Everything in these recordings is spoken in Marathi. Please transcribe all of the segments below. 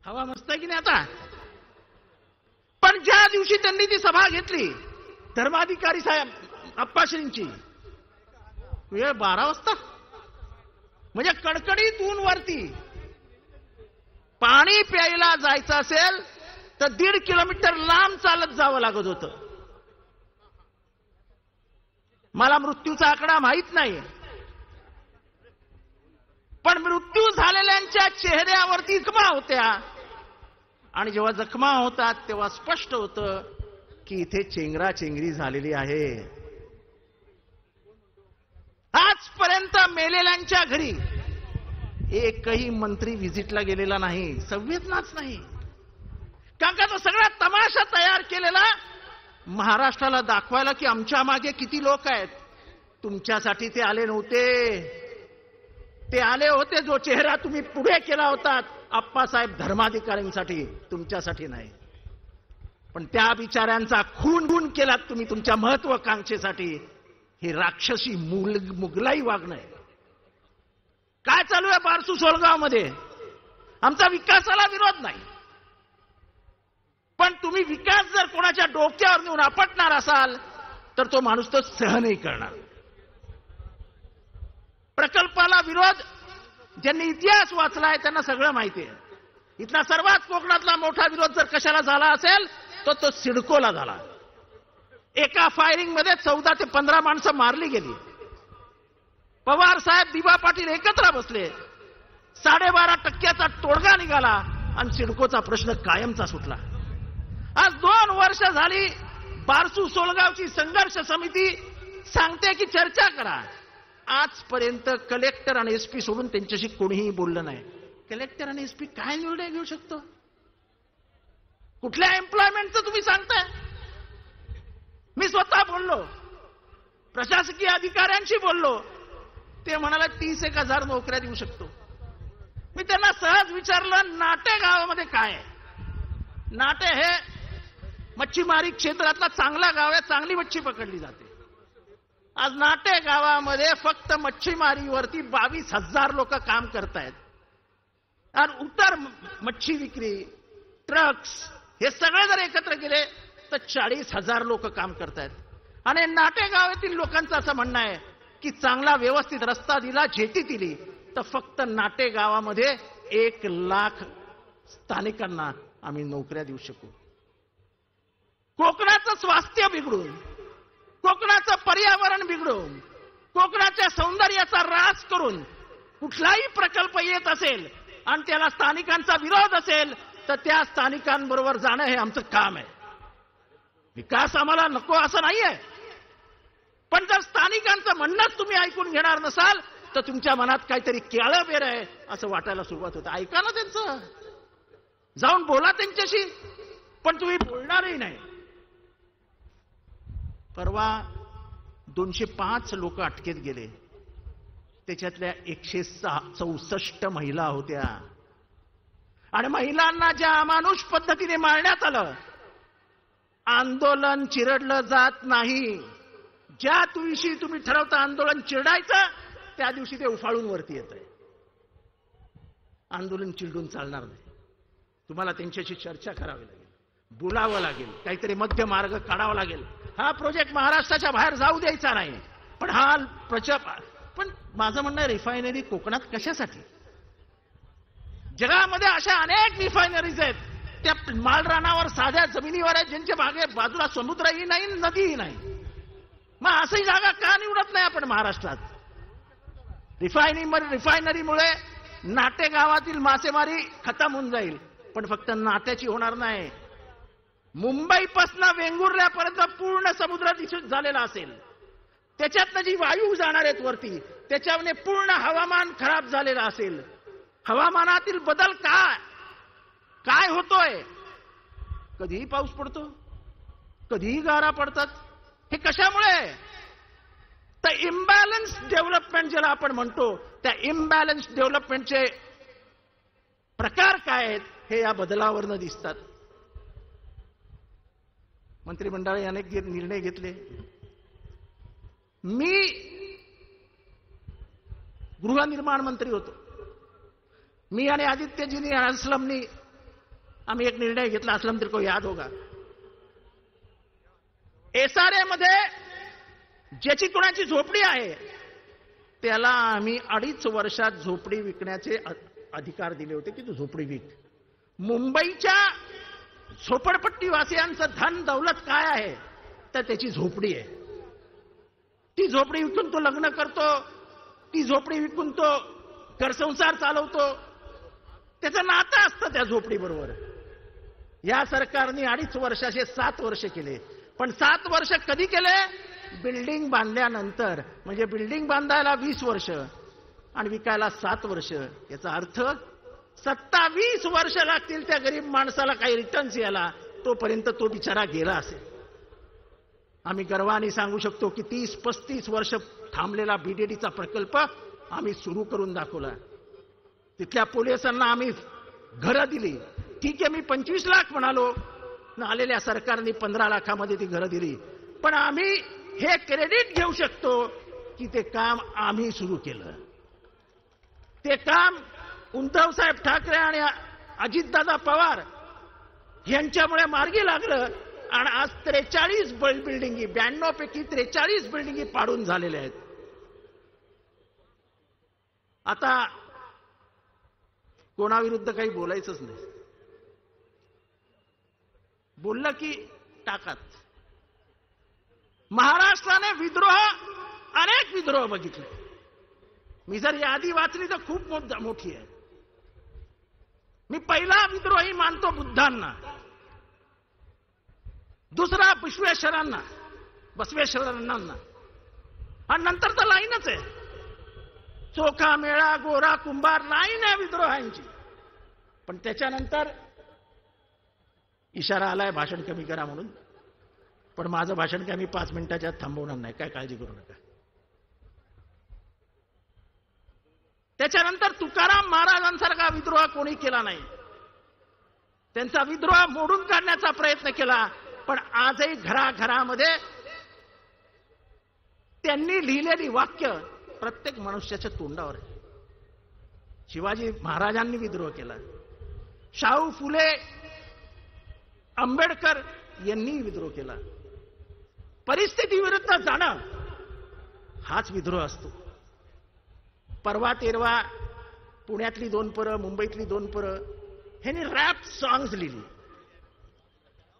हवा मस्त आहे की नाही आता? पण ज्या दिवशी त्यांनी ती सभा घेतली धर्माधिकारी साहेब अप्पाश्रींची, वेळ 12 वाजता, म्हणजे कडकडीत ऊन वरती. पाणी प्यायला जायचं असेल तर 1.5 किलोमीटर लांब चालत जावं लागत होतं. मला मृत्यूचा आकडा माहित नाही, पण मृत्यू झालेल्यांच्या चेहऱ्यावरती जखमा होत्या, आणि जेव्हा जखमा होतात तेव्हा स्पष्ट होतं की इथे चेंगराचेंगरी झालेली आहे. आजपर्यंत मेलेल्यांच्या घरी एकही मंत्री व्हिजिटला गेलेला नाही, संवेदनाच नाही. कारण का तो सगळा तमाशा तयार केलेला महाराष्ट्राला दाखवायला की आमच्या मागे किती लोक आहेत. तुमच्यासाठी ते आले नव्हते, ते आले होते जो चेहरा तुम्ही पुढे केला होता आप्पासाहेब धर्माधिकाऱ्यांसाठी, तुमच्यासाठी नाही. पण त्या बिचाऱ्यांचा खून केलात तुम्ही तुमच्या महत्वाकांक्षेसाठी. हे राक्षसी मुगलाई वागणं आहे. काय चालू आहे बारसू सोलगाव मध्ये? आमचा विकासाला विरोध नाही, पण तुम्ही विकास जर कोणाच्या डोक्यावर नेऊन आपटणार असाल तर तो माणूस तो सहनही करणार. प्रकल्पाला विरोध, ज्यांनी इतिहास वाचलाय त्यांना सगळं माहिती आहे. इथला सर्वात कोकणातला मोठा विरोध जर कशाला झाला असेल तर तो सिडकोला झाला. एका फायरिंग मध्ये 14 ते 15 माणसं मारली गेली. पवार साहेब, दिबा पाटील एकत्र बसले, 12.5% तोडगा निघाला आणि सिडकोचा प्रश्न कायमचा सुटला. आज 2 वर्ष झाली बारसू सोलगावची संघर्ष समिती सांगते की चर्चा करा. आजपर्यंत कलेक्टर आणि एसपी सोडून त्यांच्याशी कोणीही बोललं नाही. कलेक्टर आणि एसपी काय निर्णय घेऊ शकतो? कुठल्या एम्प्लॉयमेंटचं तुम्ही सांगताय? मी स्वतः बोललो, प्रशासकीय अधिकाऱ्यांशी बोललो, ते म्हणाले 30,000 नोकऱ्या देऊ शकतो. मी त्यांना सहज विचारलं, नाटे गावामध्ये काय आहे? नाटे हे मच्छीमारी क्षेत्रातला चांगला गाव आहे, चांगली मच्छी पकडली जाते. आज नाटे गावामध्ये फक्त मच्छीमारीवरती 22,000 लोक काम करतायत. आणि उतर मच्छी विक्री, ट्रक्स हे सगळे जर एकत्र केले तर 40,000 लोक काम करतायत. आणि नाटे गावातील लोकांचं असं म्हणणं आहे की चांगला व्यवस्थित रस्ता दिला, जेटी दिली तर फक्त नाटे गावामध्ये 1,00,000 स्थानिकांना आम्ही नोकऱ्या देऊ शकू. कोकणाचं स्वास्थ्य बिघडून, कोकणाचं पर्यावरण बिघडून, कोकणाच्या सौंदर्याचा ऱ्हास करून कुठलाही प्रकल्प येत असेल आणि त्याला स्थानिकांचा विरोध असेल तर त्या स्थानिकांबरोबर जाणं हे आमचं काम आहे. विकास आम्हाला नको असं नाहीये, पण जर स्थानिकांचं म्हणणंच तुम्ही ऐकून घेणार नसाल तर तुमच्या मनात काहीतरी केळं बेर आहे असं वाटायला सुरुवात होतं. ऐका ना त्यांचं, जाऊन बोला त्यांच्याशी, पण तुम्ही बोलणारही नाही. परवा 205 लोक अटकेत गेले, त्याच्यातल्या 164 महिला होत्या. आणि महिलांना ज्या अमानुष पद्धतीने मारण्यात आलं, आंदोलन चिरडलं जात नाही. ज्या दिवशी तुम्ही ठरवता आंदोलन चिरडायचं त्या दिवशी ते उफाळून वरती येत आहे. आंदोलन चिरडून चालणार नाही. तुम्हाला त्यांच्याशी चर्चा करावी लागेल, बोलावं लागेल, काहीतरी मध्य मार्ग काढावा लागेल. हा प्रोजेक्ट महाराष्ट्राच्या बाहेर जाऊ द्यायचा नाही. पण हा पण माझं म्हणणं रिफायनरी कोकणात कशासाठी? जगामध्ये अशा अनेक रिफायनरीज आहेत, त्या मालरानावर साध्या जमिनीवर आहेत, ज्यांच्या बाजूला समुद्रही नाही, नदीही नाही. मग अशी जागा का निवडत नाही आपण महाराष्ट्रात? रिफायनरीमुळे नाटे गावातील मासेमारी खतम होऊन जाईल, पण फक्त नाट्याची होणार नाही. मुंबईपासून वेंगुर्ल्यापर्यंत पूर्ण समुद्र दूषित झालेला असेल, त्याच्यातनं जी वायू जाणार आहेत वरती, त्याच्याने पूर्ण हवामान खराब झालेलं असेल. हवामानातील बदल काय होतोय? कधीही पाऊस पडतो, कधीही गारा पडतात. हे कशामुळे? तर इम्बॅलन्स डेव्हलपमेंट ज्याला आपण म्हणतो, त्या इम्बॅलन्स डेव्हलपमेंटचे प्रकार काय आहेत हे या बदलावरनं दिसतात. मंत्रिमंडळाने अनेक निर्णय घेतले. मी गृहनिर्माण मंत्री होतो. मी आणि आदित्यजींनी, असलमनी आम्ही एक निर्णय घेतला, असलम तेरे को याद होगा, एसआरए मध्ये ज्याची कोणाची झोपडी आहे त्याला आम्ही 2.5 वर्षात झोपडी विकण्याचे अधिकार दिले होते की तू झोपडी विक. मुंबईच्या झोपडपट्टीवासियांचं धन दौलत काय आहे तर त्याची झोपडी आहे. ती झोपडी विकून तो लग्न करतो, ती झोपडी विकून तो घरसंसार चालवतो, त्याचं नातं असतं त्या झोपडीबरोबर. या सरकारने 2.5 वर्षाचे 7 वर्ष केले. पण 7 वर्ष कधी केले? बिल्डिंग बांधल्यानंतर. म्हणजे बिल्डिंग बांधायला 20 वर्ष आणि विकायला 7 वर्ष. याचा अर्थ 27 वर्ष लागतील त्या गरीब माणसाला काही रिटर्न्स यायला, तोपर्यंत तो बिचारा गेला असेल. आम्ही गर्वाने सांगू शकतो की 30-35 वर्ष थांबलेला बीडीडीचा प्रकल्प आम्ही सुरू करून दाखवला. तिथल्या पोलिसांना आम्ही घरं दिली. ठीक आहे, मी 25 लाख म्हणालो, आलेल्या सरकारने 15 लाखामध्ये ती घरं दिली. पण आम्ही हे क्रेडिट घेऊ शकतो की ते काम आम्ही सुरू केलं. ते काम उद्धव साहेब ठाकरे आणि अजितदादा पवार यांच्यामुळे मार्गी लागलं आणि आज 43 बिल्डिंगी, 92 पैकी 43 बिल्डिंगी पाडून झालेल्या आहेत. आता कोणाविरुद्ध काही बोलायचंच नाही. बोललं की टाकात. महाराष्ट्राने विद्रोह, अनेक विद्रोह बघितले. मी जर यादी वाचली तर खूप मोठी आहे. मी पहिला विद्रोही मानतो बुद्धांना, दुसरा बसवेश्वरांना, आणि नंतर तर लाईनच आहे. चोखा, मेळा, गोरा, कुंभार, लाईन आहे विद्रोहांची. पण त्याच्यानंतर इशारा आलाय भाषण कमी करा म्हणून. पण माझं भाषण काय मी 5 मिनिटाच्या आत थांबवणार नाही, काय काळजी करू नका. त्याच्यानंतर तुकाराम महाराजांसारखा विद्रोह कोणी केला नाही. त्यांचा विद्रोह मोडून काढण्याचा प्रयत्न केला. पण आजही घराघरामध्ये त्यांनी लिहिलेली वाक्य प्रत्येक मनुष्याच्या तोंडावर आहे. शिवाजी महाराजांनी विद्रोह केला, शाहू फुले, आंबेडकर यांनी विद्रोह केला. परिस्थिती विरुद्ध जाणं हाच विद्रोह असतो. परवा तेरवा पुण्यातली 2 पोरं, मुंबईतली 2 पोरं ह्यांनी रॅप सॉंग्स लिहिली.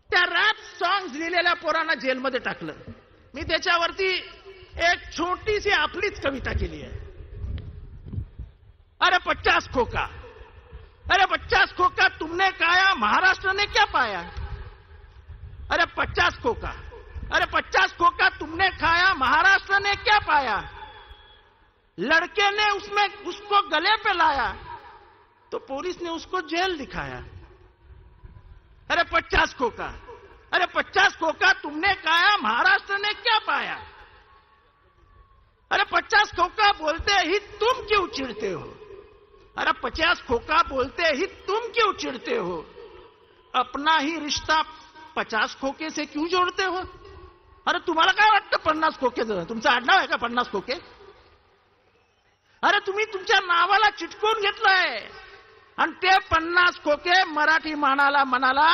त्या रॅप सॉंग्स लिहिलेल्या पोरांना जेलमध्ये टाकलं. मी त्याच्यावरती एक छोटीशी आपलीच कविता केली आहे. अरे 50 खोका, अरे 50 खोका तुमने खाया, महाराष्ट्र ने क्या पाया. अरे 50 खोका, अरे 50 खोका तुमने खाया, महाराष्ट्र ने क्या पाया. लड़के ने उसको गले पे लाया तो पुलिस ने उसको जेल दिखाया. अरे 50 खोका, अरे 50 खोका तुमने खाया, महाराष्ट्र ने क्या पाया. अरे 50 खोका बोलते ही तुम क्यों चिढ़ते हो. अरे 50 खोका बोलते ही तुम क्यों चिढ़ते हो. अपना ही रिश्ता 50 खोके से क्यों जोड़ते हो. अरे तुम्हाला काय वाटतं 50 खोके, तुमचं आडनाव आहे का 50 खोके. अरे तुम्ही तुमच्या नावाला चिटकवून घेतलंय आणि ते 50 खोके मराठी मनाला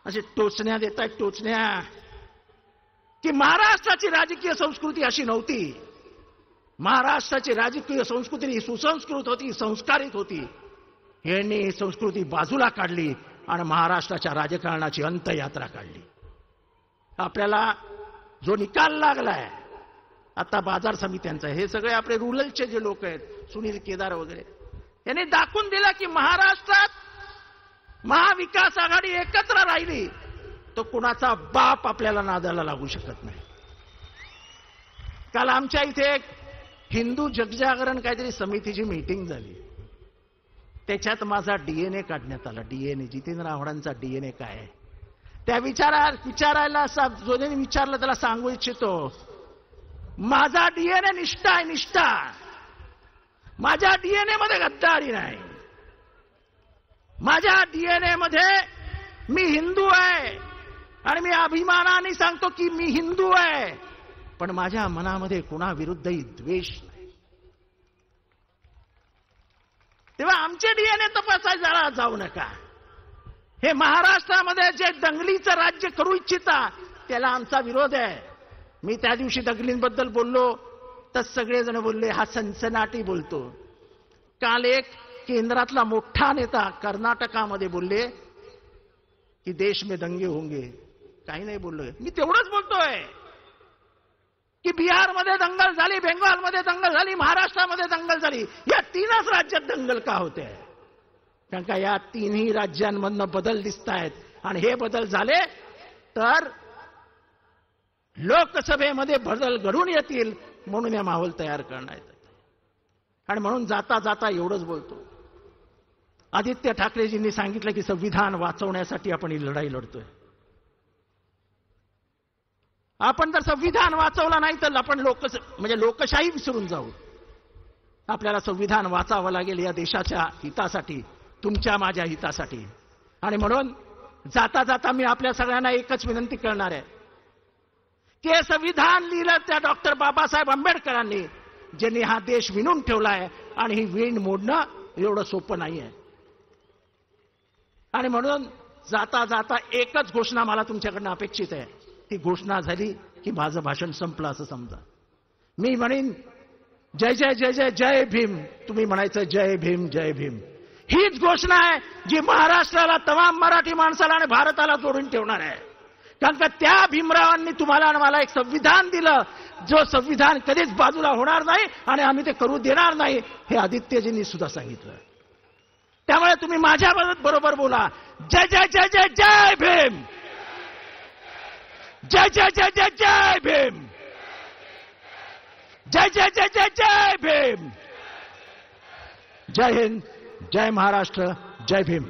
असे टोचण्या देत आहेत, टोचण्या. की महाराष्ट्राची राजकीय संस्कृती अशी नव्हती. महाराष्ट्राची राजकीय संस्कृती ही सुसंस्कृत होती, संस्कारित होती. यांनी संस्कृती बाजूला काढली आणि महाराष्ट्राच्या राजकारणाची अंतयात्रा काढली. आपल्याला जो निकाल लागलाय आता बाजार समित्यांचा, हे सगळे आपले रुरलचे जे लोक आहेत, सुनील केदार वगैरे, यांनी दाखवून दिला की महाराष्ट्रात महाविकास आघाडी एकत्र राहिली तर कुणाचा बाप आपल्याला नादाला लागू शकत नाही. काल आमच्या इथे एक हिंदू जगजागरण काहीतरी समितीची मीटिंग झाली. त्याच्यात माझा डीएनए काढण्यात आला. डीएनए, जितेंद्र आव्हाडांचा डीएनए काय आहे त्या विचारायला जोने विचारलं त्याला सांगू इच्छितो, माझा डीएनए निष्ठा आहे, निष्ठा. माझ्या डीएनए मध्ये गद्दारी नाही. माझ्या डीएनए मध्ये मी हिंदू आहे आणि मी अभिमानाने सांगतो की मी हिंदू आहे. पण माझ्या मनामध्ये कुणाविरुद्धही द्वेष नाही. तेव्हा आमचे डीएनए तपासायला जाऊ नका. हे महाराष्ट्रामध्ये जे दंगलीचं राज्य करू इच्छिता त्याला आमचा विरोध आहे. मी त्या दिवशी दंगलींबद्दल बोललो तर सगळेजण बोलले हा सनसनाटी बोलतो. काल एक केंद्रातला मोठा नेता कर्नाटकामध्ये बोलले की देश में दंगे होंगे. काही नाही बोललोय मी, तेवढंच बोलतोय की बिहारमध्ये दंगल झाली, बेंगॉलमध्ये दंगल झाली, महाराष्ट्रामध्ये दंगल झाली. या तीनच राज्यात दंगल का होते? कारण का या तीनही राज्यांमधनं बदल दिसत आहेत आणि हे बदल झाले तर लोकसभेमध्ये बदल घडून येतील म्हणून या माहोल तयार करण्यात येतात. आणि म्हणून जाता जाता एवढंच बोलतो, आदित्य ठाकरेजींनी सांगितलं की संविधान वाचवण्यासाठी आपण ही लढाई लढतोय. आपण जर संविधान वाचवलं नाही तर आपण लोकशाही विसरून जाऊ. आपल्याला संविधान वाचावं लागेल या देशाच्या हितासाठी, तुमच्या माझ्या हितासाठी. आणि म्हणून जाता जाता मी आपल्या सगळ्यांना एकच विनंती करणार आहे की हे संविधान लिहिलं त्या डॉक्टर बाबासाहेब आंबेडकरांनी, ज्यांनी हा देश विणून ठेवला आहे आणि ही वीण मोडणं एवढं सोपं नाही आहे. आणि म्हणून जाता जाता एकच घोषणा मला तुमच्याकडनं अपेक्षित आहे. ती घोषणा झाली की माझं भाषण संपलं असं समजा. मी म्हणेन जय जय जय जय जय भीम, तुम्ही म्हणायचं जय भीम जय भीम. हीच घोषणा आहे जी महाराष्ट्राला, तमाम मराठी माणसाला आणि भारताला जोडून ठेवणार आहे. कारण का त्या भीमरावांनी तुम्हाला आणि मला एक संविधान दिलं, जो संविधान कधीच बाजूला होणार नाही आणि आम्ही ते करू देणार नाही, हे आदित्यजींनी सुद्धा सांगितलं. त्यामुळे तुम्ही माझ्या बरोबर बोला, जय जय जय जय जय भीम, जय जय जय जय जय भीम, जय जय जय जय जय भीम. जय हिंद, जय महाराष्ट्र, जय भीम.